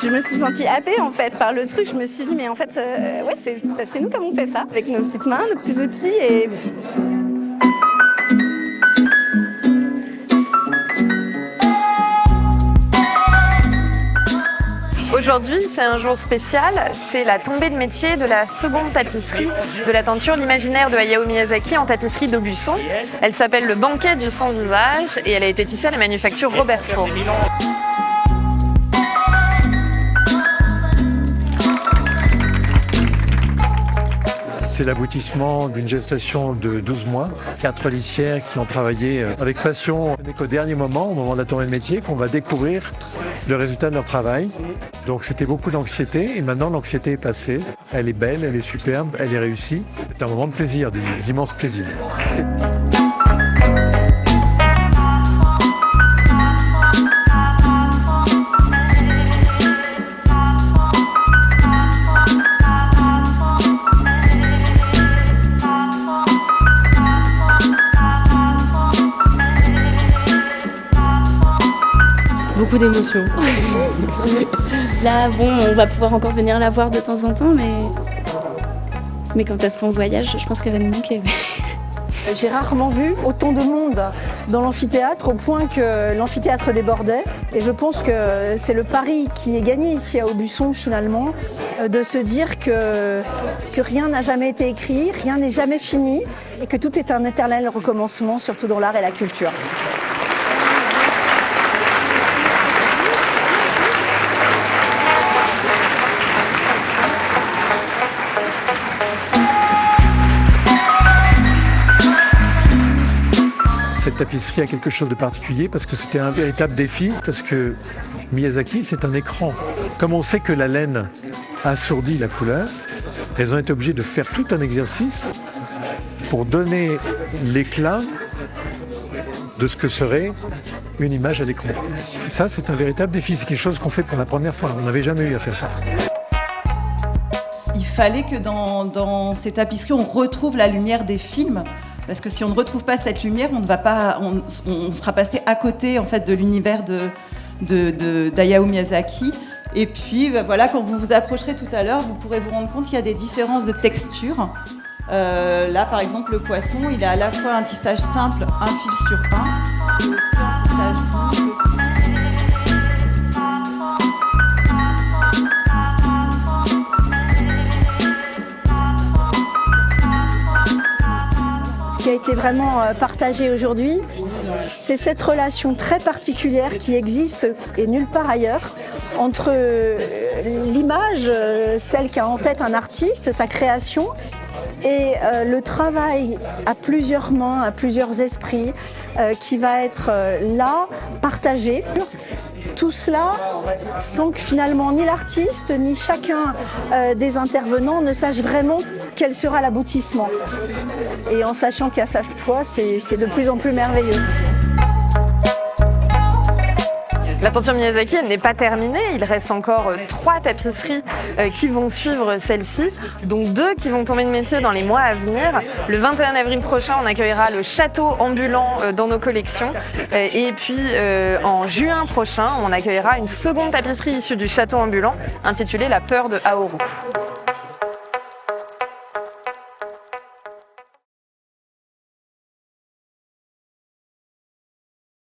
Je me suis sentie happée en fait par le truc. Je me suis dit mais en fait ouais c'est nous comme on fait ça avec nos petites mains, nos petits outils et Aujourd'hui, c'est un jour spécial, c'est la tombée de métier de la seconde tapisserie de la tenture L'Imaginaire de Hayao Miyazaki en tapisserie d'Aubusson. Elle s'appelle le banquet du sans-visage et elle a été tissée à la manufacture Robert Faure. C'est l'aboutissement d'une gestation de 12 mois. 4 lissières qui ont travaillé avec passion. Ce n'est qu'au dernier moment, au moment de la tournée de métier, qu'on va découvrir le résultat de leur travail. Donc c'était beaucoup d'anxiété et maintenant l'anxiété est passée. Elle est belle, elle est superbe, elle est réussie. C'est un moment de plaisir, d'immense plaisir. beaucoup d'émotions. Là, bon, on va pouvoir encore venir la voir de temps en temps, mais quand elle sera en voyage, je pense qu'elle va nous manquer. J'ai rarement vu autant de monde dans l'amphithéâtre, au point que l'amphithéâtre débordait. Et je pense que c'est le pari qui est gagné ici à Aubusson finalement, de se dire que rien n'a jamais été écrit, rien n'est jamais fini, et que tout est un éternel recommencement, surtout dans l'art et la culture. Cette tapisserie a quelque chose de particulier parce que c'était un véritable défi, parce que Miyazaki, c'est un écran. Comme on sait que la laine assourdit la couleur, elles ont été obligées de faire tout un exercice pour donner l'éclat de ce que serait une image à l'écran. Ça, c'est un véritable défi, c'est quelque chose qu'on fait pour la première fois. On n'avait jamais eu à faire ça. Il fallait que dans ces tapisseries, on retrouve la lumière des films. Parce que si on ne retrouve pas cette lumière, on sera passé à côté en fait, de l'univers d'Hayao Miyazaki. Et puis voilà, quand vous vous approcherez tout à l'heure, vous pourrez vous rendre compte qu'il y a des différences de texture. Là, par exemple, le poisson, il a à la fois un tissage simple, un fil sur un, et aussi un tissage doux, petit. Ce qui a été vraiment partagé aujourd'hui, c'est cette relation très particulière qui existe et nulle part ailleurs entre l'image, celle qu'a en tête un artiste, sa création, et le travail à plusieurs mains, à plusieurs esprits, qui va être là, partagé. Tout cela sans que finalement ni l'artiste ni chacun des intervenants ne sache vraiment quel sera l'aboutissement. Et en sachant qu'à chaque fois, c'est de plus en plus merveilleux. La tenture Miyazaki, elle n'est pas terminée. Il reste encore 3 tapisseries qui vont suivre celle-ci, donc 2 qui vont tomber de métier dans les mois à venir. Le 21 avril prochain, on accueillera le château ambulant dans nos collections. Et puis en juin prochain, on accueillera une seconde tapisserie issue du château ambulant intitulée La peur de Haoru.